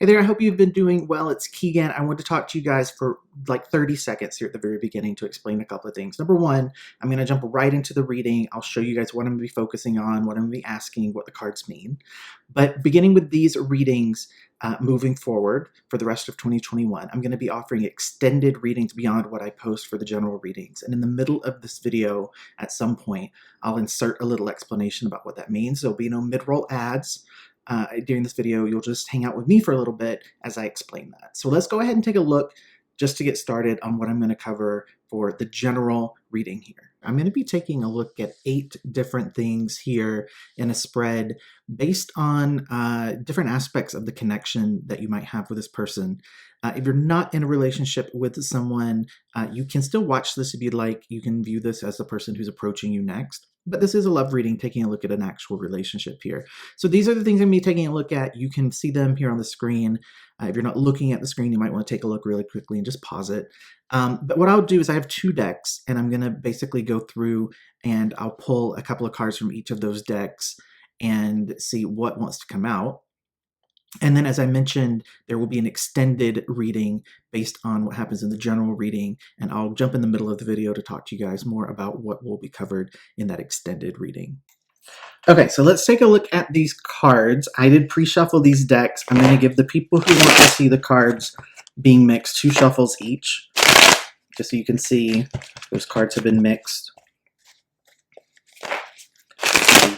Hey there, I hope you've been doing well. It's Keegan. I want to talk to you guys for like 30 seconds here at the very beginning to explain a couple of things. Number one, I'm going to jump right into the reading. I'll show you guys what I'm going to be focusing on, what I'm going to be asking, what the cards mean. But beginning with these readings, moving forward for the rest of 2021, I'm going to be offering extended readings beyond what I post for the general readings. And in the middle of this video, at some point, I'll insert a little explanation about what that means. There'll be no mid-roll ads. During this video, you'll just hang out with me for a little bit as I explain that. So let's go ahead and take a look just to get started on what I'm going to cover for the general reading here. I'm going to be taking a look at 8 different things here in a spread based on different aspects of the connection that you might have with this person. If you're not in a relationship with someone, you can still watch this if you'd like. You can view this as the person who's approaching you next. But this is a love reading, taking a look at an actual relationship here. So these are the things I'm going to be taking a look at. You can see them here on the screen. If you're not looking at the screen, you might want to take a look really quickly and just pause it. But what I'll do is I have 2 decks, and I'm going to basically go through and I'll pull a couple of cards from each of those decks and see what wants to come out. And then, as I mentioned, there will be an extended reading based on what happens in the general reading, and I'll jump in the middle of the video to talk to you guys more about what will be covered in that extended reading. Okay, so let's take a look at these cards. I did pre-shuffle these decks. I'm going to give the people who want to see the cards being mixed 2 shuffles each, just so you can see those cards have been mixed.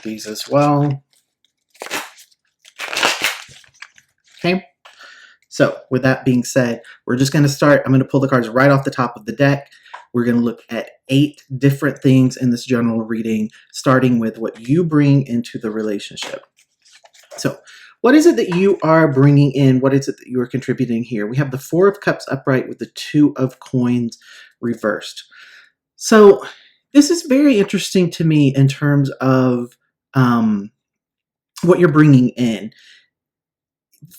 These as well. Okay, so with that being said, we're just going to start. I'm going to pull the cards right off the top of the deck. We're going to look at 8 different things in this general reading, starting with what you bring into the relationship. So what is it that you are bringing in? What is it that you are contributing here? We have the 4 of Cups upright with the 2 of Coins reversed. So this is very interesting to me in terms of what you're bringing in.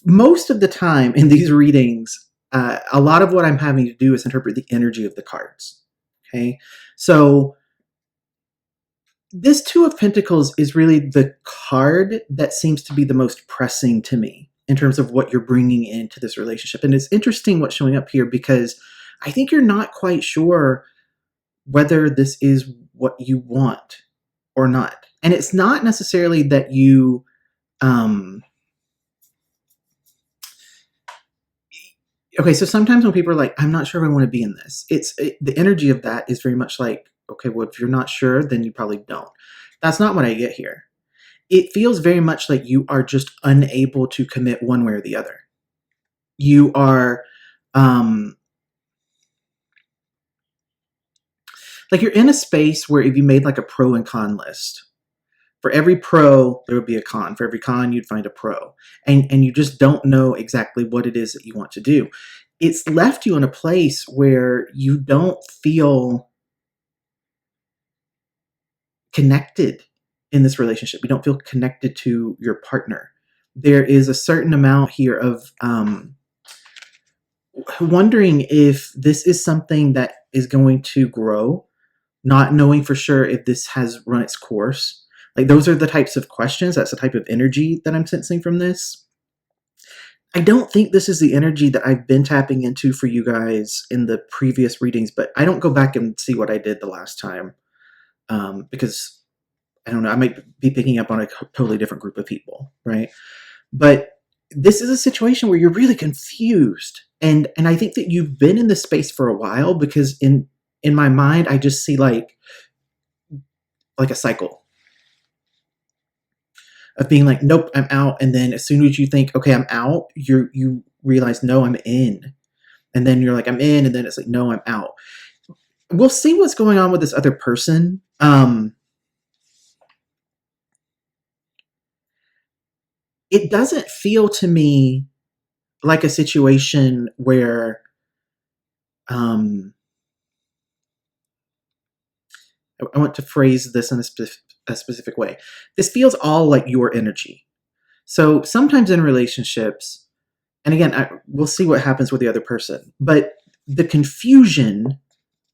Most of the time in these readings, a lot of what I'm having to do is interpret the energy of the cards. Okay, so this 2 of Pentacles is really the card that seems to be the most pressing to me in terms of what you're bringing into this relationship. And it's interesting what's showing up here because I think you're not quite sure whether this is what you want or not. And it's not necessarily that you okay, so sometimes when people are like, I'm not sure if I want to be in this, the energy of that is very much like, okay, well, if you're not sure, then you probably don't. That's not what I get here. It feels very much like you are just unable to commit one way or the other. You are, like you're in a space where if you made like a pro and con list, for every pro, there would be a con. For every con, you'd find a pro. And you just don't know exactly what it is that you want to do. It's left you in a place where you don't feel connected in this relationship. You don't feel connected to your partner. There is a certain amount here of wondering if this is something that is going to grow, not knowing for sure if this has run its course. Like those are the types of questions. That's the type of energy that I'm sensing from this. I don't think this is the energy that I've been tapping into for you guys in the previous readings, but I don't go back and see what I did the last time because I don't know, I might be picking up on a totally different group of people, right? But this is a situation where you're really confused. And I think that you've been in this space for a while because in my mind, I just see like a cycle of being like, nope, I'm out. And then as soon as you think, okay, I'm out, you realize, no, I'm in. And then you're like, I'm in. And then it's like, no, I'm out. We'll see what's going on with this other person. It doesn't feel to me like a situation where I want to phrase this in a specific way. This feels all like your energy. So sometimes in relationships, and again, we'll see what happens with the other person, but the confusion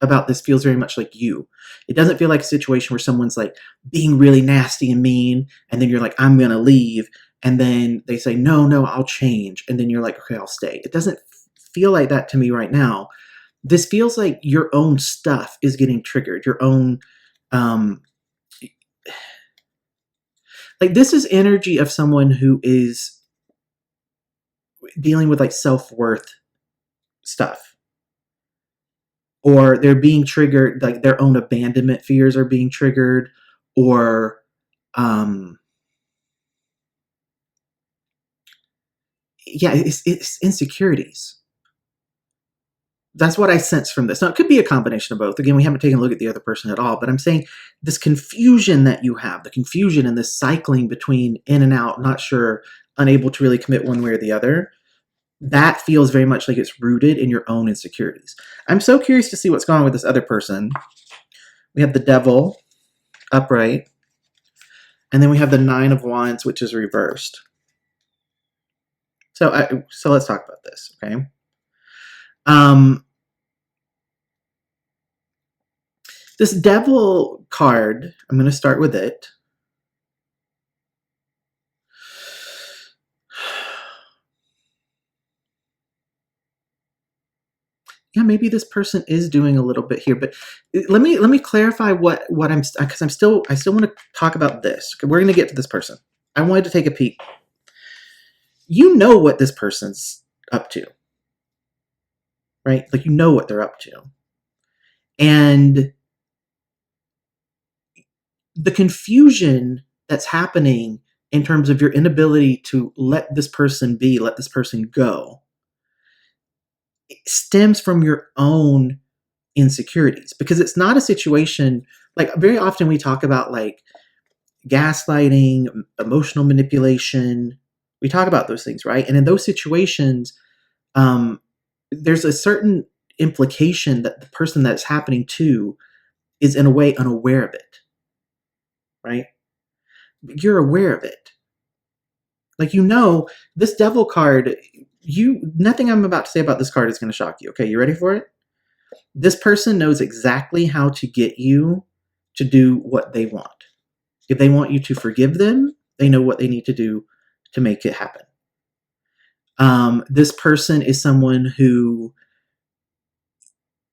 about this feels very much like you. It doesn't feel like a situation where someone's like being really nasty and mean, and then you're like, I'm going to leave. And then they say, no, I'll change. And then you're like, okay, I'll stay. It doesn't feel like that to me right now. This feels like your own stuff is getting triggered. Your own, um, like this is energy of someone who is dealing with like self-worth stuff. Or they're being triggered, like their own abandonment fears are being triggered, or yeah, it's insecurities. That's what I sense from this. Now, it could be a combination of both. Again, we haven't taken a look at the other person at all, but I'm saying this confusion that you have, the confusion and this cycling between in and out, not sure, unable to really commit one way or the other, that feels very much like it's rooted in your own insecurities. I'm so curious to see what's going on with this other person. We have the Devil upright, and then we have the Nine of Wands, which is reversed. So let's talk about this, okay? This Devil card, I'm going to start with it. Yeah, maybe this person is doing a little bit here, but let me clarify what I'm, because I still want to talk about this. We're going to get to this person. I wanted to take a peek. You know what this person's up to, right? Like you know what they're up to, and the confusion that's happening in terms of your inability to let this person be, let this person go, stems from your own insecurities, because it's not a situation like very often we talk about like gaslighting, emotional manipulation. We talk about those things, right? And in those situations, there's a certain implication that the person that's happening to is in a way unaware of it, right? You're aware of it. Like, you know, this Devil card, nothing I'm about to say about this card is going to shock you. Okay, you ready for it? This person knows exactly how to get you to do what they want. If they want you to forgive them, they know what they need to do to make it happen. This person is someone who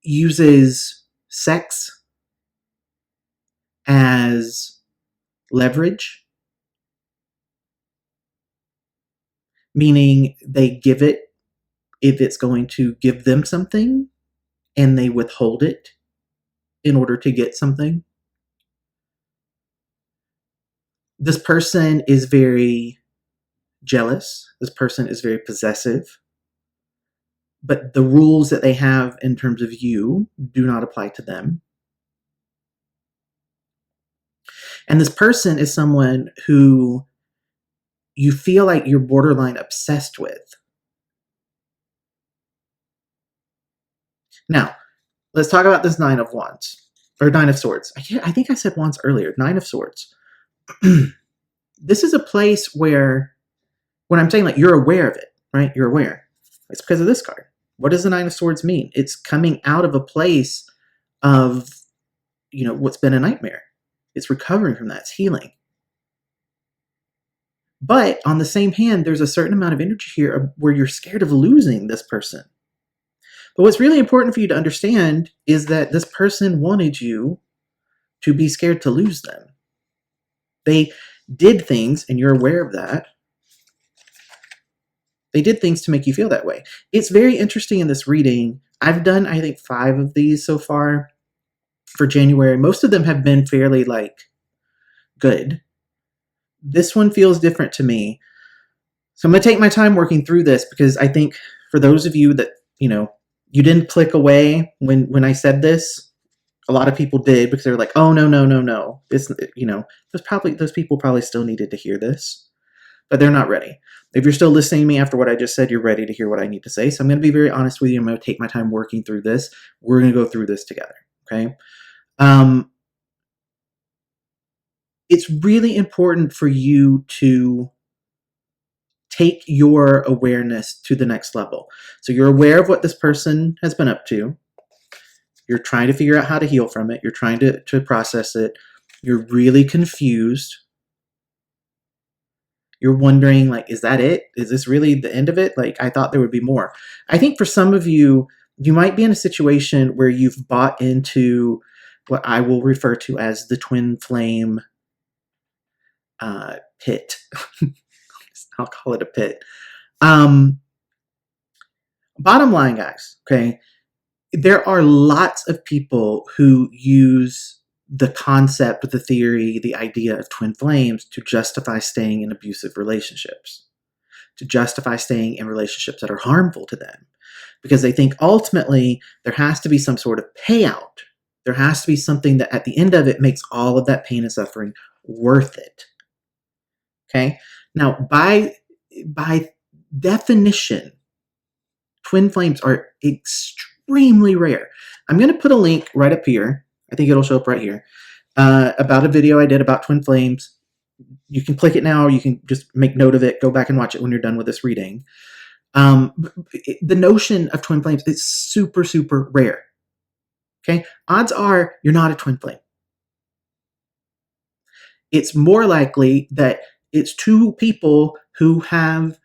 uses sex as leverage, meaning they give it if it's going to give them something, and they withhold it in order to get something. This person is very jealous. This person is very possessive. But the rules that they have in terms of you do not apply to them. And this person is someone who you feel like you're borderline obsessed with. Now, let's talk about this Nine of Wands, or Nine of Swords. I think I said Wands earlier. Nine of Swords. This is a place where, when I'm saying like you're aware of it, right? You're aware. It's because of this card. What does the Nine of Swords mean? It's coming out of a place of, what's been a nightmare. It's recovering from that. It's healing. But on the same hand, there's a certain amount of energy here where you're scared of losing this person. But what's really important for you to understand is that this person wanted you to be scared to lose them. They did things, and you're aware of that. They did things to make you feel that way. It's very interesting in this reading. I've done, I think, 5 of these so far for January. Most of them have been fairly, good. This one feels different to me. So I'm going to take my time working through this, because I think for those of you that, you didn't click away when I said this, a lot of people did, because they were like, oh, no. It's, those people probably still needed to hear this, but they're not ready. If you're still listening to me after what I just said, you're ready to hear what I need to say. So I'm going to be very honest with you. I'm going to take my time working through this. We're going to go through this together. Okay. It's really important for you to take your awareness to the next level. So you're aware of what this person has been up to. You're trying to figure out how to heal from it. You're trying to process it. You're really confused. You're wondering, like, is that it? Is this really the end of it? Like, I thought there would be more. I think for some of you, you might be in a situation where you've bought into what I will refer to as the twin flame pit. I'll call it a pit. Bottom line, guys, okay, there are lots of people who use the concept, the theory, the idea of twin flames to justify staying in abusive relationships, to justify staying in relationships that are harmful to them, because they think ultimately there has to be some sort of payout. There has to be something that at the end of it makes all of that pain and suffering worth it. Okay? Now, by definition, twin flames are extremely rare. I'm going to put a link right up here. I think it'll show up right here about a video I did about twin flames. You can click it now, or you can just make note of it. Go back and watch it when you're done with this reading. The notion of twin flames is super, super rare. Okay? Odds are you're not a twin flame. It's more likely that it's two people who have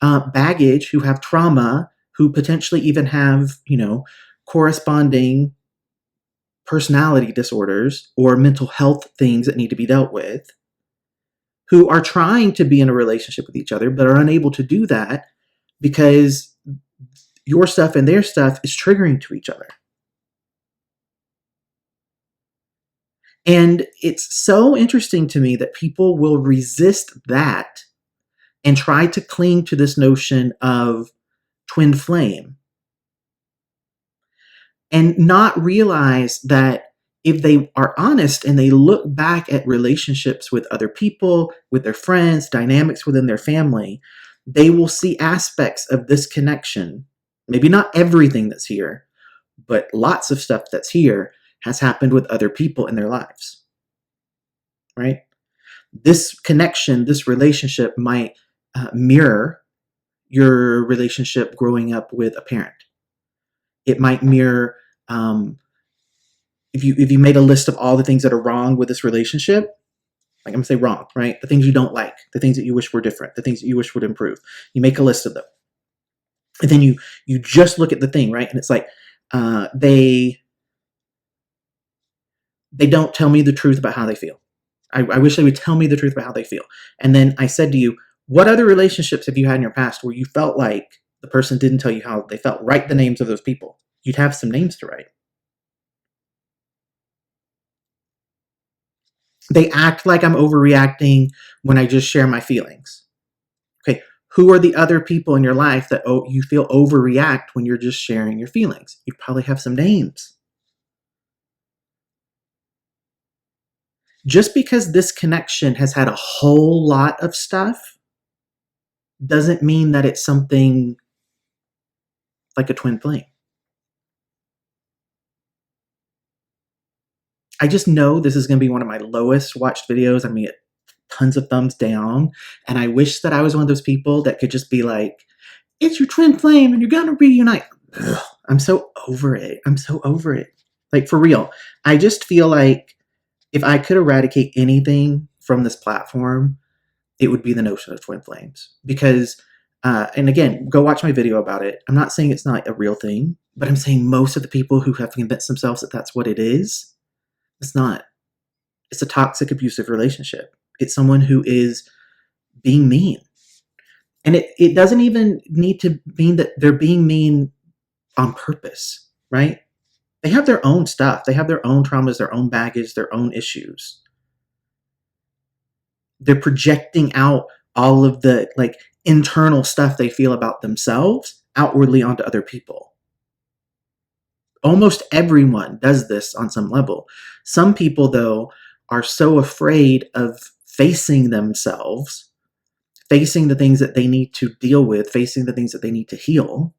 baggage, who have trauma, who potentially even have, corresponding personality disorders or mental health things that need to be dealt with, who are trying to be in a relationship with each other, but are unable to do that because your stuff and their stuff is triggering to each other. And it's so interesting to me that people will resist that and try to cling to this notion of twin flame and not realize that if they are honest and they look back at relationships with other people, with their friends, dynamics within their family, they will see aspects of this connection. Maybe not everything that's here, but lots of stuff that's here has happened with other people in their lives, right? This connection, this relationship might mirror your relationship growing up with a parent. It might mirror, if you made a list of all the things that are wrong with this relationship, like I'm gonna say wrong, right? The things you don't like, the things that you wish were different, the things that you wish would improve. You make a list of them. And then you just look at the thing, right? And it's like, they don't tell me the truth about how they feel. I wish they would tell me the truth about how they feel. And then I said to you, what other relationships have you had in your past where you felt like the person didn't tell you how they felt? Write the names of those people. You'd have some names to write. They act like I'm overreacting when I just share my feelings. Okay, who are the other people in your life that you feel overreact when you're just sharing your feelings? You probably have some names. Just because this connection has had a whole lot of stuff doesn't mean that it's something like a twin flame. I just know this is going to be one of my lowest watched videos. I'm going to get tons of thumbs down. And I wish that I was one of those people that could just be like, it's your twin flame and you're going to reunite. Ugh, I'm so over it. I'm so over it. Like, for real. I just feel like if I could eradicate anything from this platform, it would be the notion of twin flames. Because, and again, go watch my video about it. I'm not saying it's not a real thing, but I'm saying most of the people who have convinced themselves that that's what it is, it's not. It's a toxic, abusive relationship. It's someone who is being mean. And it doesn't even need to mean that they're being mean on purpose, right? They have their own stuff. They have their own traumas, their own baggage, their own issues. They're projecting out all of the internal stuff they feel about themselves outwardly onto other people. Almost everyone does this on some level. Some people, though, are so afraid of facing themselves, facing the things that they need to deal with, facing the things that they need to heal,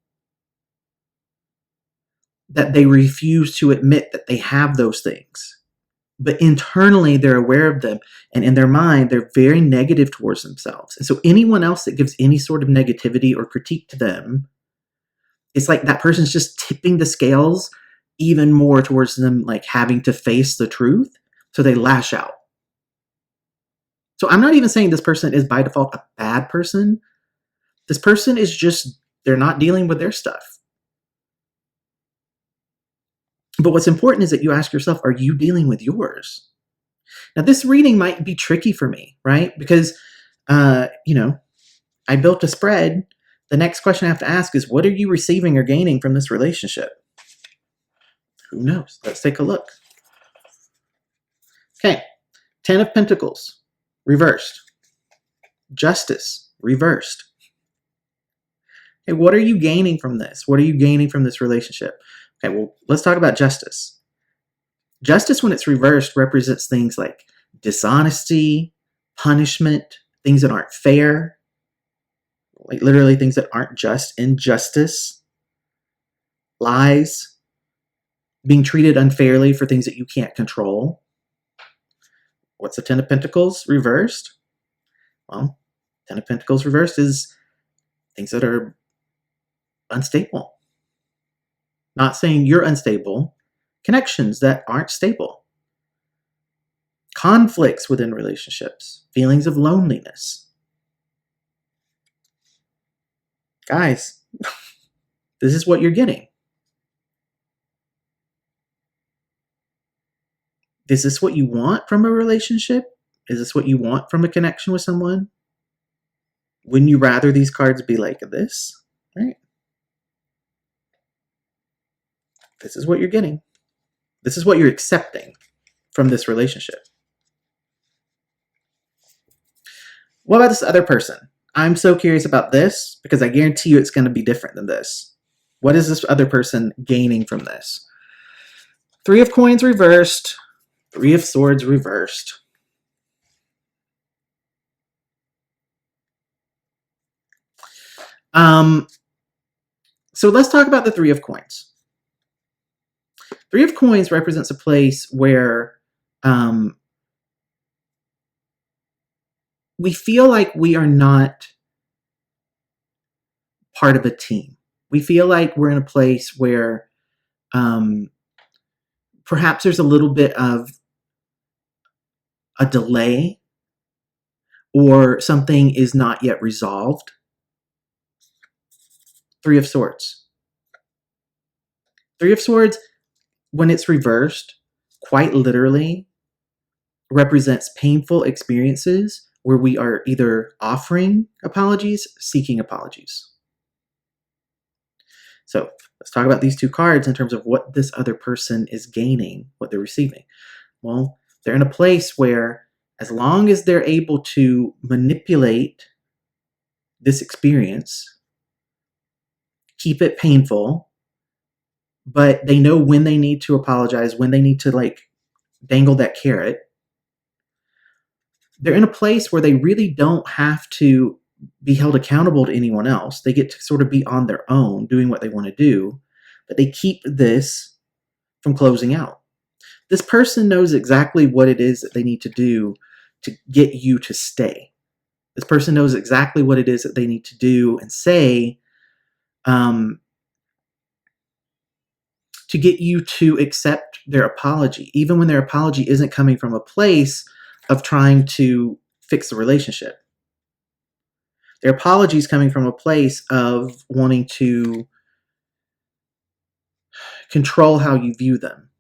that they refuse to admit that they have those things. But internally, they're aware of them. And in their mind, they're very negative towards themselves. And so anyone else that gives any sort of negativity or critique to them, it's like that person's just tipping the scales even more towards them, like having to face the truth. So they lash out. So I'm not even saying this person is by default a bad person. This person is just, they're not dealing with their stuff. But what's important is that you ask yourself, are you dealing with yours? Now, this reading might be tricky for me, right? Because, I built a spread. The next question I have to ask is, what are you receiving or gaining from this relationship? Who knows? Let's take a look. Okay, 10 of Pentacles, reversed. Justice, reversed. Okay, what are you gaining from this? What are you gaining from this relationship? Okay, well, let's talk about justice. Justice, when it's reversed, represents things like dishonesty, punishment, things that aren't fair, like literally things that aren't just, injustice, lies, being treated unfairly for things that you can't control. What's the 10 of Pentacles reversed? Well, 10 of Pentacles reversed is things that are unstable. Not saying you're unstable, connections that aren't stable. Conflicts within relationships, feelings of loneliness. Guys, this is what you're getting. Is this what you want from a relationship? Is this what you want from a connection with someone? Wouldn't you rather these cards be like this, right? This is what you're getting. This is what you're accepting from this relationship. What about this other person? I'm so curious about this because I guarantee you it's going to be different than this. What is this other person gaining from this? 3 of Coins reversed. 3 of Swords reversed. So let's talk about the 3 of Coins. 3 of Coins represents a place where we feel like we are not part of a team. We feel like we're in a place where perhaps there's a little bit of a delay or something is not yet resolved. 3 of Swords. 3 of Swords, when it's reversed, quite literally represents painful experiences where we are either offering apologies, seeking apologies. So let's talk about these two cards in terms of what this other person is gaining, what they're receiving. Well, they're in a place where as long as they're able to manipulate this experience, keep it painful, but they know when they need to apologize, when they need to like dangle that carrot. They're in a place where they really don't have to be held accountable to anyone else. They get to sort of be on their own, doing what they want to do, but they keep this from closing out. This person knows exactly what it is that they need to do to get you to stay. This person knows exactly what it is that they need to do and say to get you to accept their apology, even when their apology isn't coming from a place of trying to fix the relationship. Their apology is coming from a place of wanting to control how you view them.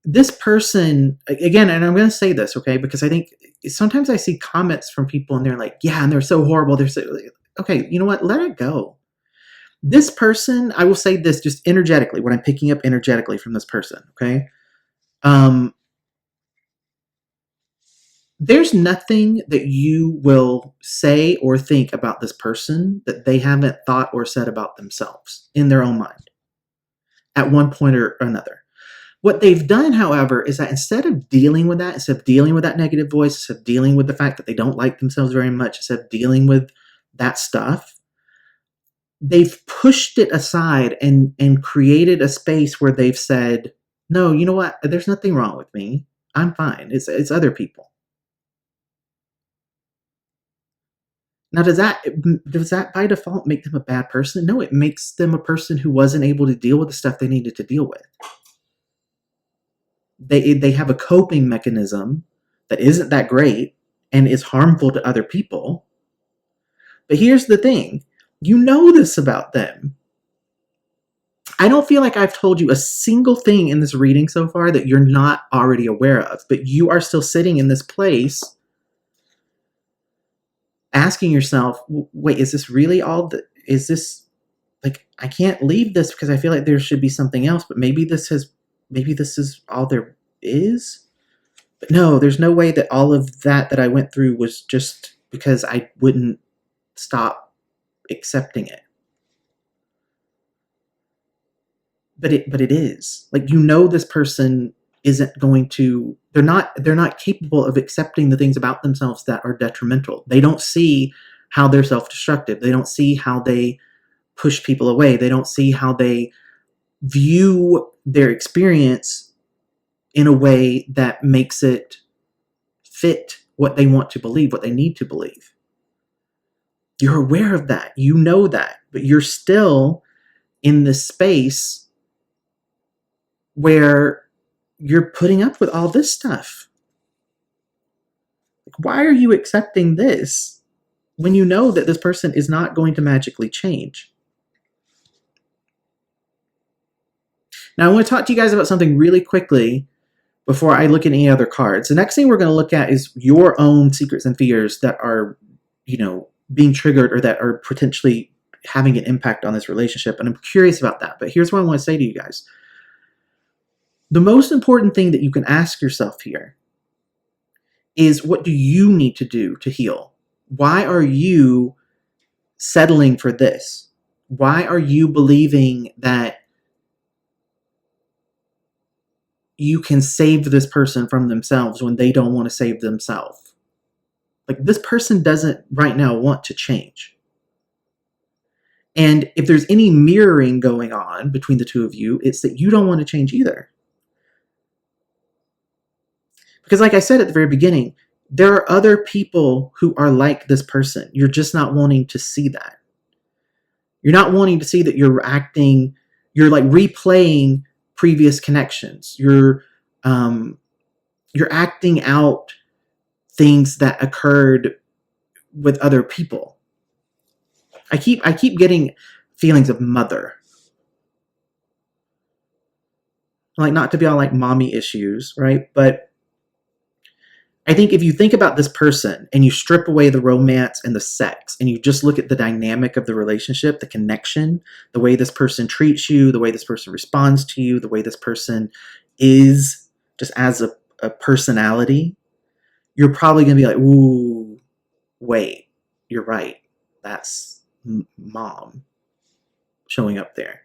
This person, again, and I'm going to say this, okay, because I think sometimes I see comments from people and they're like, yeah, and they're so horrible. They're so, okay, you know what? Let it go. This person, I will say this just energetically, what I'm picking up energetically from this person, okay? There's nothing that you will say or think about this person that they haven't thought or said about themselves in their own mind at one point or another. What they've done, however, is that instead of dealing with that, instead of dealing with that negative voice, instead of dealing with the fact that they don't like themselves very much, instead of dealing with that stuff, they've pushed it aside and created a space where they've said, no, you know what? There's nothing wrong with me. I'm fine. It's other people. Now, does that by default make them a bad person? No, it makes them a person who wasn't able to deal with the stuff they needed to deal with. They have a coping mechanism that isn't that great and is harmful to other people. But here's the thing, you know this about them. I don't feel like I've told you a single thing in this reading so far that you're not already aware of, but you are still sitting in this place asking yourself, wait, is this really all that? Is this, like, I can't leave this because I feel like there should be something else, but maybe this is all there is? But no, there's no way that all of that I went through was just because I wouldn't stop accepting it. But it is. Like, you know, this person isn't going to, they're not capable of accepting the things about themselves that are detrimental. They don't see how they're self-destructive. They don't see how they push people away. They don't see how they view their experience in a way that makes it fit what they want to believe, what they need to believe. You're aware of that. You know that. But you're still in this space where you're putting up with all this stuff. Like, why are you accepting this when you know that this person is not going to magically change? Now, I want to talk to you guys about something really quickly before I look at any other cards. The next thing we're going to look at is your own secrets and fears that are, being triggered or that are potentially having an impact on this relationship. And I'm curious about that. But here's what I want to say to you guys. The most important thing that you can ask yourself here is, what do you need to do to heal? Why are you settling for this? Why are you believing that you can save this person from themselves when they don't want to save themselves? Like, this person doesn't right now want to change. And if there's any mirroring going on between the two of you, it's that you don't want to change either. Because like I said at the very beginning, there are other people who are like this person. You're just not wanting to see that. You're not wanting to see that you're like replaying previous connections. You're acting out things that occurred with other people. I keep getting feelings of mother. Like, not to be all like mommy issues, right? But I think if you think about this person and you strip away the romance and the sex and you just look at the dynamic of the relationship, the connection, the way this person treats you, the way this person responds to you, the way this person is just as a personality, you're probably going to be like, ooh, wait, you're right. That's mom showing up there.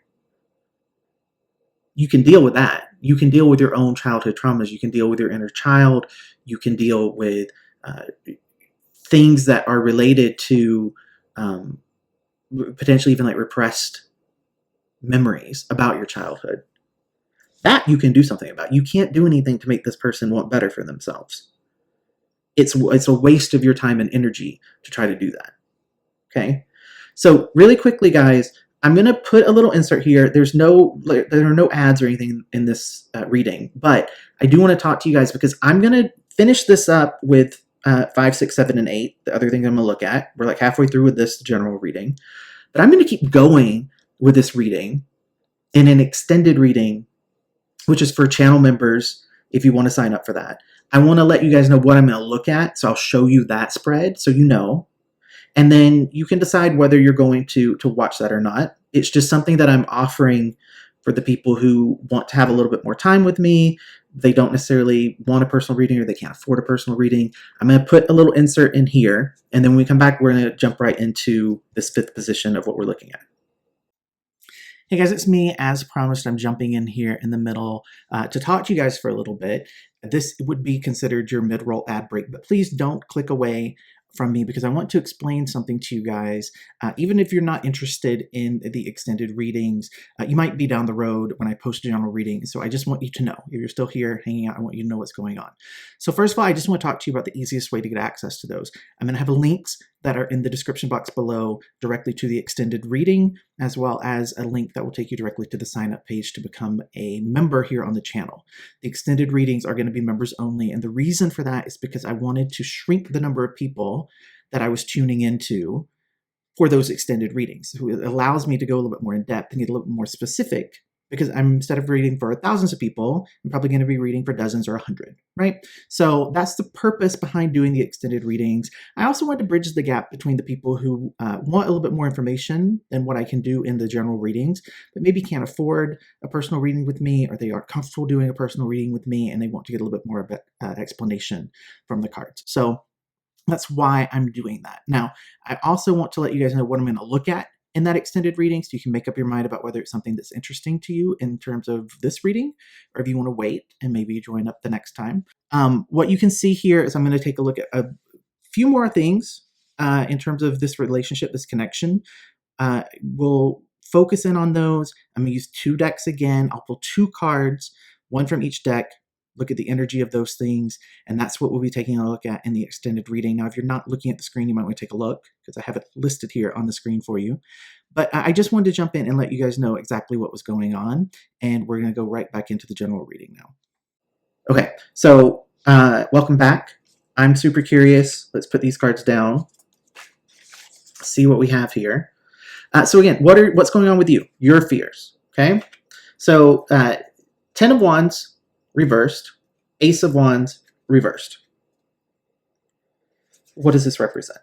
You can deal with that. You can deal with your own childhood traumas. You can deal with your inner child. You can deal with things that are related to potentially even like repressed memories about your childhood. That you can do something about. You can't do anything to make this person want better for themselves. It's a waste of your time and energy to try to do that. Okay? So really quickly, guys, I'm going to put a little insert here. There are no ads or anything in this reading, but I do want to talk to you guys because I'm going to finish this up with 5, 6, 7, and 8, the other thing I'm going to look at. We're like halfway through with this general reading, but I'm going to keep going with this reading in an extended reading, which is for channel members if you want to sign up for that. I want to let you guys know what I'm going to look at, so I'll show you that spread so you know. And then you can decide whether you're going to watch that or not. It's just something that I'm offering for the people who want to have a little bit more time with me. They don't necessarily want a personal reading or they can't afford a personal reading. I'm going to put a little insert in here. And then when we come back, we're going to jump right into this 5th position of what we're looking at. Hey guys, it's me. As promised, I'm jumping in here in the middle to talk to you guys for a little bit. This would be considered your mid-roll ad break, but please don't click away from me because I want to explain something to you guys. Even if you're not interested in the extended readings, you might be down the road when I post a general reading. So I just want you to know, if you're still here hanging out, I want you to know what's going on. So first of all, I just want to talk to you about the easiest way to get access to those. I'm going to have links that are in the description box below directly to the extended reading, as well as a link that will take you directly to the sign up page to become a member here on the channel. The extended readings are going to be members only, and the reason for that is because I wanted to shrink the number of people that I was tuning into for those extended readings. It allows me to go a little bit more in depth and get a little bit more specific, because instead of reading for thousands of people, I'm probably going to be reading for dozens or 100, right? So that's the purpose behind doing the extended readings. I also want to bridge the gap between the people who want a little bit more information than what I can do in the general readings, but maybe can't afford a personal reading with me, or they aren't comfortable doing a personal reading with me, and they want to get a little bit more of an explanation from the cards. So that's why I'm doing that. Now, I also want to let you guys know what I'm going to look at in that extended reading, so you can make up your mind about whether it's something that's interesting to you in terms of this reading, or if you want to wait and maybe join up the next time. What you can see here is I'm going to take a look at a few more things in terms of this relationship, this connection. We'll focus in on those. I'm going to use 2 decks again. I'll pull 2 cards, one from each deck, look at the energy of those things, and that's what we'll be taking a look at in the extended reading. Now, if you're not looking at the screen, you might want to take a look, because I have it listed here on the screen for you. But I just wanted to jump in and let you guys know exactly what was going on, and we're going to go right back into the general reading now. Okay, so welcome back. I'm super curious. Let's put these cards down, see what we have here. So again, what's going on with you? Your fears, okay? So 10 of Wands, reversed, Ace of Wands, reversed. What does this represent?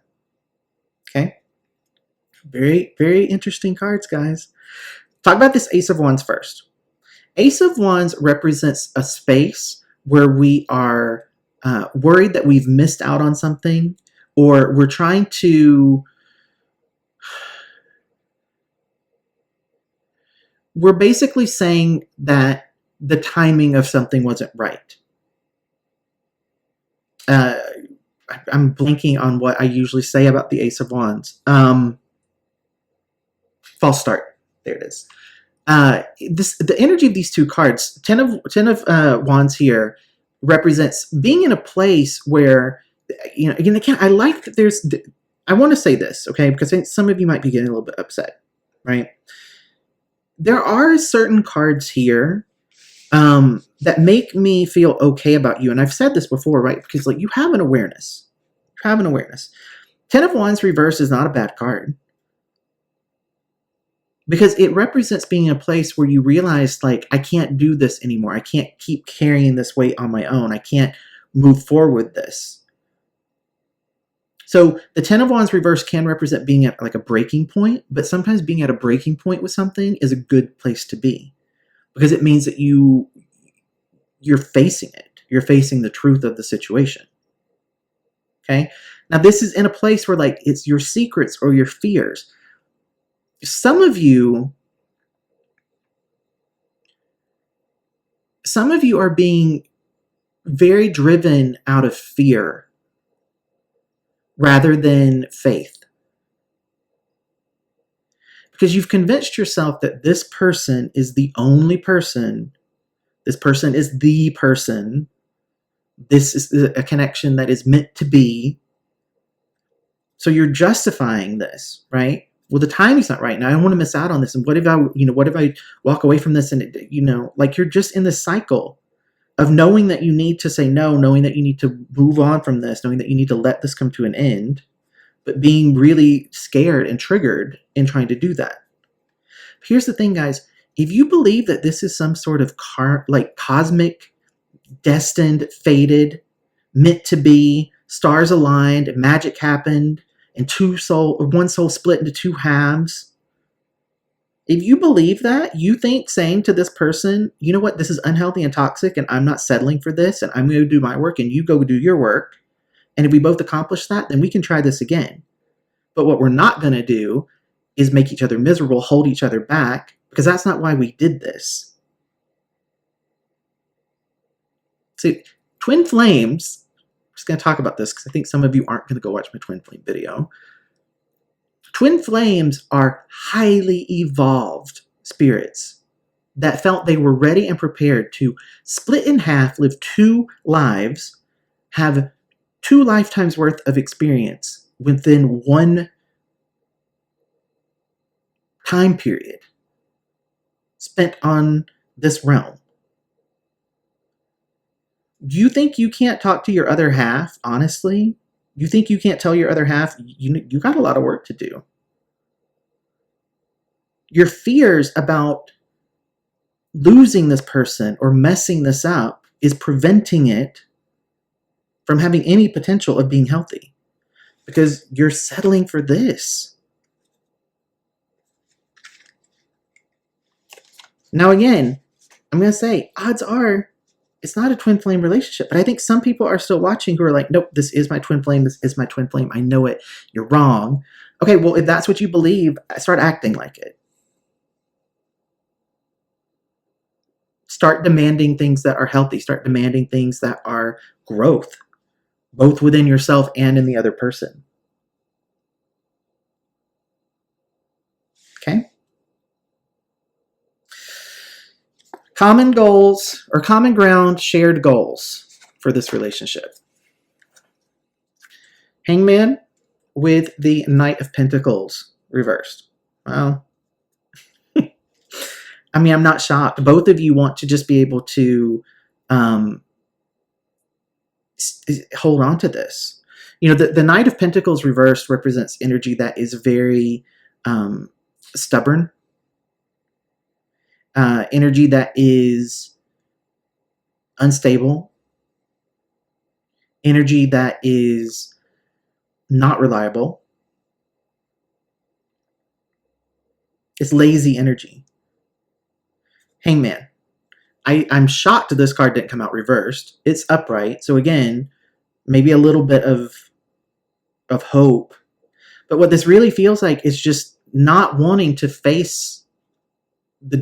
Okay. Very, very interesting cards, guys. Talk about this Ace of Wands first. Ace of Wands represents a space where we are worried that we've missed out on something, or we're trying to... We're basically saying that the timing of something wasn't right. I'm blanking on what I usually say about the Ace of Wands. False start. There it is. The energy of these 2 cards, 10 of Wands here, represents being in a place where, you know, again, I like that I want to say this, okay, because I think some of you might be getting a little bit upset, right? There are certain cards here that make me feel okay about you. And I've said this before, right? Because like you have an awareness. You have an awareness. 10 of Wands reverse is not a bad card, because it represents being in a place where you realize, like, I can't do this anymore. I can't keep carrying this weight on my own. I can't move forward with this. So the 10 of Wands reverse can represent being at like a breaking point, but sometimes being at a breaking point with something is a good place to be, because it means that you're facing it. You're facing the truth of the situation. Okay? Now, this is in a place where, like, it's your secrets or your fears. Some of you are being very driven out of fear rather than faith, because you've convinced yourself that this person is the only person. This person is the person. This is a connection that is meant to be. So you're justifying this, right? Well, the timing's not right, and I don't want to miss out on this. And what if I walk away from this, and like, you're just in this cycle of knowing that you need to say no, knowing that you need to move on from this, knowing that you need to let this come to an end, but being really scared and triggered in trying to do that. Here's the thing, guys. If you believe that this is some sort of cosmic, destined, fated, meant to be, stars aligned, magic happened, and one soul split into 2 halves. If you believe that, you think saying to this person, you know what, this is unhealthy and toxic, and I'm not settling for this, and I'm going to do my work, and you go do your work, and if we both accomplish that, then we can try this again. But what we're not going to do is make each other miserable, hold each other back, because that's not why we did this. See, twin flames just going to talk about this because I think some of you aren't going to go watch my twin flame video. Twin flames are highly evolved spirits that felt they were ready and prepared to split in half, live 2 lives, have 2 lifetimes worth of experience within one time period spent on this realm. Do you think you can't talk to your other half, honestly? You think you can't tell your other half, you got a lot of work to do. Your fears about losing this person or messing this up is preventing it from having any potential of being healthy because you're settling for this. Now, again, I'm going to say odds are it's not a twin flame relationship, but I think some people are still watching who are like, nope, this is my twin flame. This is my twin flame. I know it. You're wrong. Okay, well, if that's what you believe, start acting like it. Start demanding things that are healthy. Start demanding things that are growth, both within yourself and in the other person. Okay? Common goals or common ground, shared goals for this relationship. Hangman with the Knight of Pentacles reversed. Well, I mean, I'm not shocked. Both of you want to just be able to hold on to this. You know, the Knight of Pentacles reversed represents energy that is very stubborn. Energy that is unstable. Energy that is not reliable. It's lazy energy. Hangman. I'm shocked this card didn't come out reversed. It's upright. So again, maybe a little bit of hope. But what this really feels like is just not wanting to face a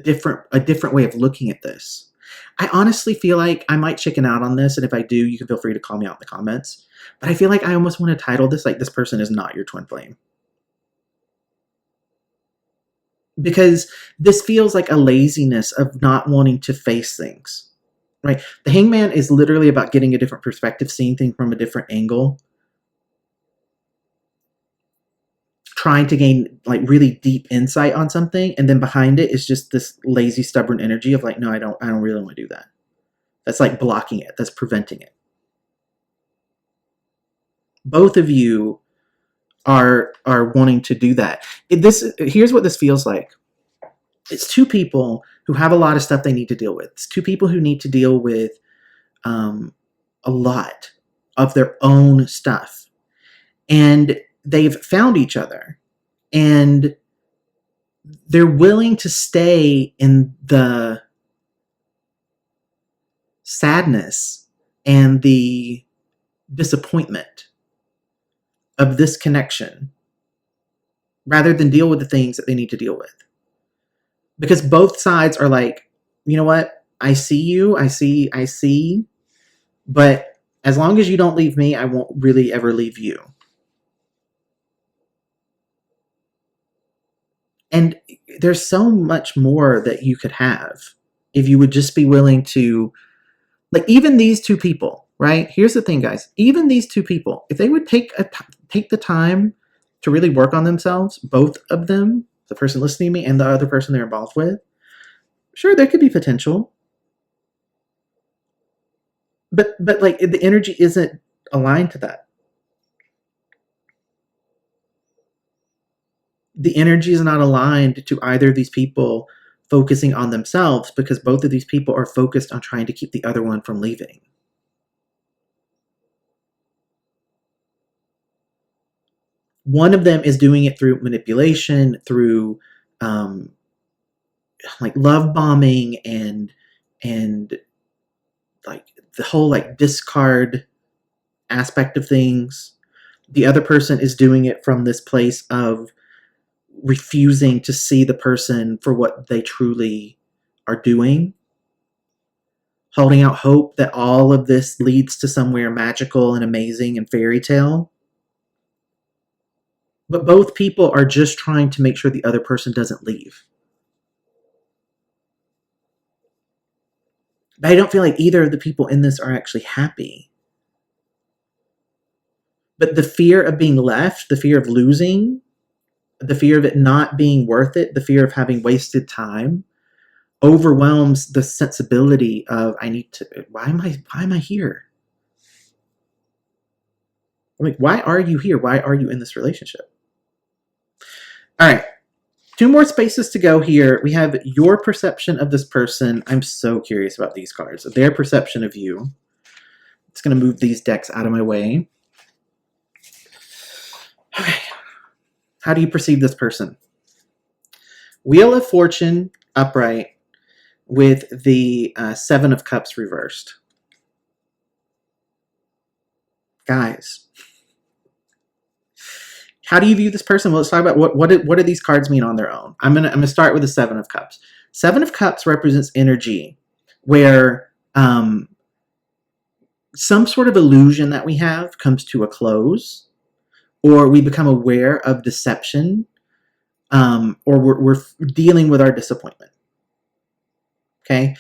different way of looking at this. I honestly feel like I might chicken out on this, and if I do, you can feel free to call me out in the comments. But I feel like I almost want to title this like, this person is not your twin flame. Because this feels like a laziness of not wanting to face things, right? The Hangman is literally about getting a different perspective, seeing things from a different angle, trying to gain like really deep insight on something, and then behind it is just this lazy, stubborn energy of like, no, I don't really want to do that. That's like blocking it. That's preventing it. Both of you are wanting to do that. Here's what this feels like. It's 2 people who have a lot of stuff they need to deal with. It's 2 people who need to deal with a lot of their own stuff. And they've found each other. And they're willing to stay in the sadness and the disappointment of this connection rather than deal with the things that they need to deal with. Because both sides are like, you know what? I see you. I see. But as long as you don't leave me, I won't really ever leave you. And there's so much more that you could have if you would just be willing to, like, even these 2 people, right? Here's the thing, guys. Even these 2 people, if they would take the time to really work on themselves, both of them, the person listening to me and the other person they're involved with, sure, there could be potential. But like, the energy isn't aligned to that. The energy is not aligned to either of these people focusing on themselves, because both of these people are focused on trying to keep the other one from leaving. One of them is doing it through manipulation, through like love bombing and like the whole like discard aspect of things. The other person is doing it from this place of refusing to see the person for what they truly are doing, holding out hope that all of this leads to somewhere magical and amazing and fairy tale. But both people are just trying to make sure the other person doesn't leave. But I don't feel like either of the people in this are actually happy. But the fear of being left, the fear of losing, the fear of it not being worth it, the fear of having wasted time overwhelms the sensibility of why am I here? Like, why are you here? Why are you in this relationship? All right. 2 more spaces to go here. We have your perception of this person. I'm so curious about these cards. Their perception of you. It's going to move these decks out of my way. Okay. How do you perceive this person? Wheel of Fortune upright with the 7 of Cups reversed. Guys, how do you view this person? Well, let's talk about what do these cards mean on their own. I'm gonna start with the 7 of Cups. 7 of Cups represents energy where some sort of illusion that we have comes to a close, or we become aware of deception, or we're dealing with our disappointment. Okay.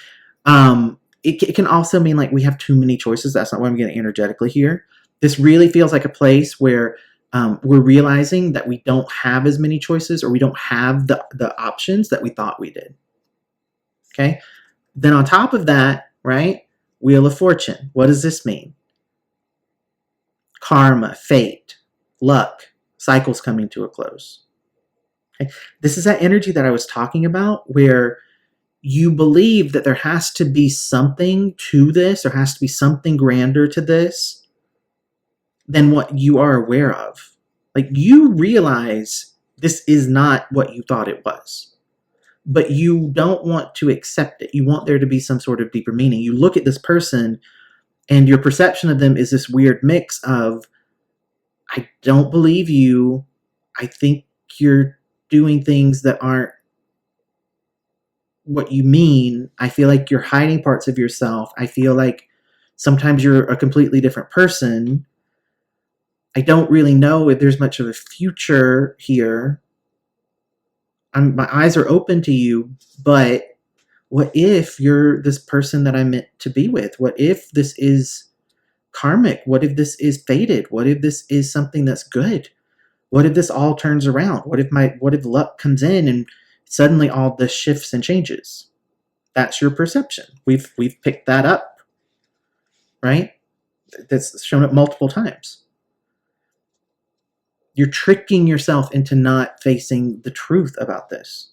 It can also mean like we have too many choices. That's not what I'm getting energetically here. This really feels like a place where we're realizing that we don't have as many choices, or we don't have the options that we thought we did. Okay. Then on top of that, right, Wheel of Fortune. What does this mean? Karma, fate, luck, cycles coming to a close. Okay. This is that energy that I was talking about where you believe that there has to be something to this, there has to be something grander to this than what you are aware of. Like, you realize this is not what you thought it was, but you don't want to accept it. You want there to be some sort of deeper meaning. You look at this person and your perception of them is this weird mix of, I don't believe you. I think you're doing things that aren't what you mean. I feel like you're hiding parts of yourself. I feel like sometimes you're a completely different person. I don't really know if there's much of a future here. My eyes are open to you, but what if you're this person that I'm meant to be with? What if this is karmic? What if this is fated? What if this is something that's good? What if this all turns around? What if luck comes in and suddenly all this shifts and changes? That's your perception. We've picked that up, right? That's shown up multiple times. You're tricking yourself into not facing the truth about this.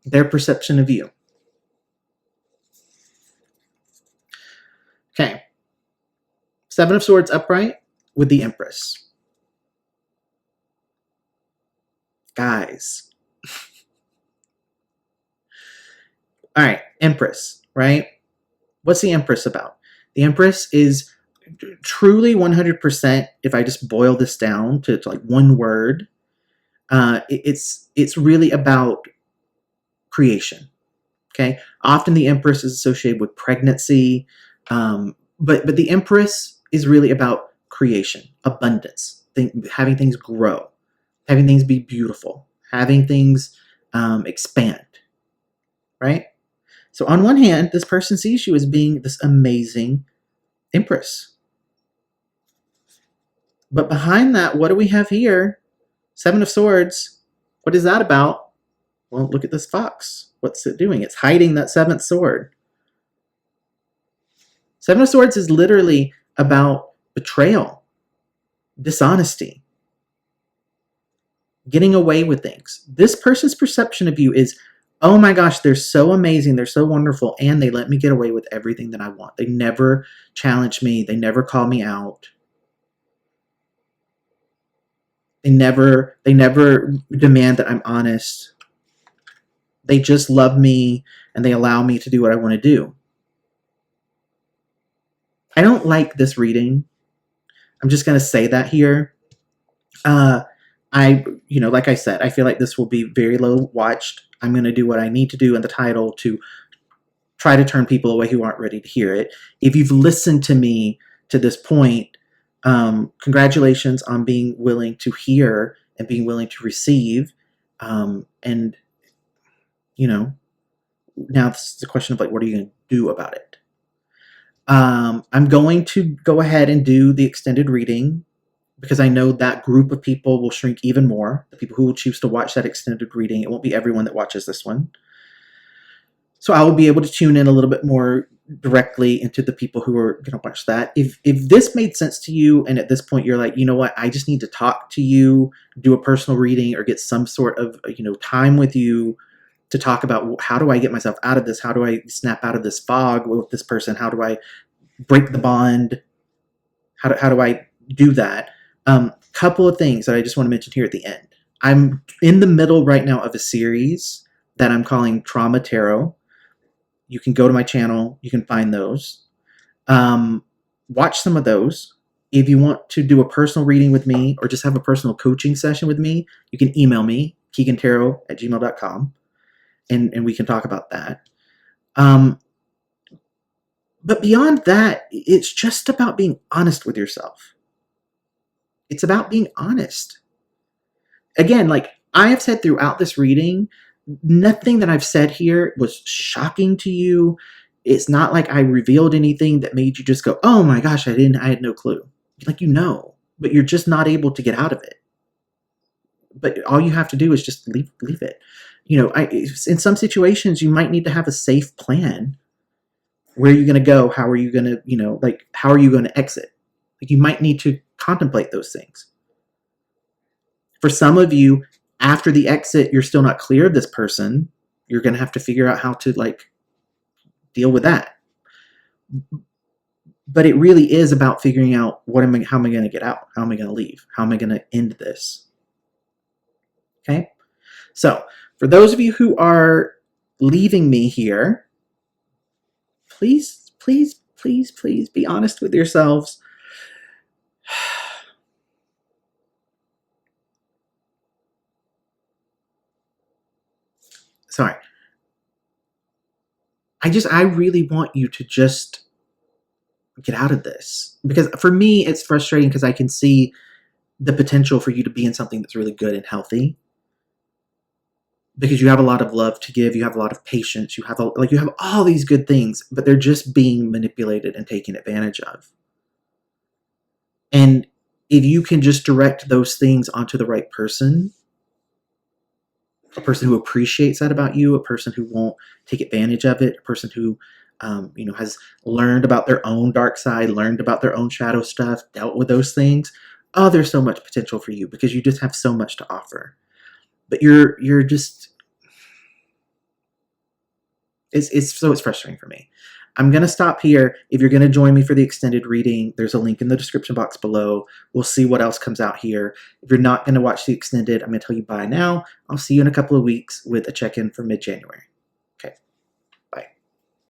Their perception of you. Okay. 7 of Swords upright with the Empress. Guys. All right, Empress, right? What's the Empress about? The Empress is truly 100%, if I just boil this down to like one word, it's really about creation. Okay. Often the Empress is associated with pregnancy, but the Empress is really about creation, abundance, having things grow, having things be beautiful, having things expand. Right. So on one hand, this person sees you as being this amazing Empress. But behind that, what do we have here? 7 of Swords. What is that about? Well, look at this fox. What's it doing? It's hiding that 7th sword. 7 of Swords is literally about betrayal, dishonesty, getting away with things. This person's perception of you is, oh my gosh, they're so amazing, they're so wonderful, and they let me get away with everything that I want. They never challenge me. They never call me out. They never demand that I'm honest. They just love me and they allow me to do what I want to do. I don't like this reading. I'm just going to say that here. Like I said, I feel like this will be very low watched. I'm going to do what I need to do in the title to try to turn people away who aren't ready to hear it. If you've listened to me to this point, congratulations on being willing to hear and being willing to receive. And, you know, now it's the question of like, what are you going to do about it? I'm going to go ahead and do the extended reading because I know that group of people will shrink even more. The people who will choose to watch that extended reading, it won't be everyone that watches this one. So I will be able to tune in a little bit more directly into the people who are going to watch that. If this made sense to you, and at this point you're like, you know what, I just need to talk to you, do a personal reading, or get some sort of time with you to talk about how do I get myself out of this? How do I snap out of this fog with this person? How do I break the bond? How do I do that? Couple of things that I just want to mention here at the end. I'm in the middle right now of a series that I'm calling Trauma Tarot. You can go to my channel. You can find those. Watch some of those. If you want to do a personal reading with me or just have a personal coaching session with me, you can email me, keaghantarot@gmail.com, and we can talk about that. But beyond that, it's just about being honest with yourself. It's about being honest. Again, like I have said throughout this reading, nothing that I've said here was shocking to you. It's not like I revealed anything that made you just go, oh my gosh, I had no clue. Like, but you're just not able to get out of it. But all you have to do is just leave it. In some situations, you might need to have a safe plan. Where are you going to go? How are you going to, how are you going to exit? Like, you might need to contemplate those things. For some of you, after the exit, you're still not clear of this person. You're going to have to figure out how to, deal with that. But it really is about figuring out how am I going to get out? How am I going to leave? How am I going to end this? Okay? So, for those of you who are leaving me here, please, please, please, please be honest with yourselves. Sorry. I really want you to just get out of this. Because for me, it's frustrating because I can see the potential for you to be in something that's really good and healthy. Because you have a lot of love to give, you have a lot of patience, you have all these good things, but they're just being manipulated and taken advantage of. And if you can just direct those things onto the right person, a person who appreciates that about you, a person who won't take advantage of it, a person who has learned about their own dark side, learned about their own shadow stuff, dealt with those things, there's so much potential for you because you just have so much to offer. But you're just, it's frustrating for me. I'm going to stop here. If you're going to join me for the extended reading, there's a link in the description box below. We'll see what else comes out here. If you're not going to watch the extended, I'm going to tell you bye now. I'll see you in a couple of weeks with a check-in for mid-January.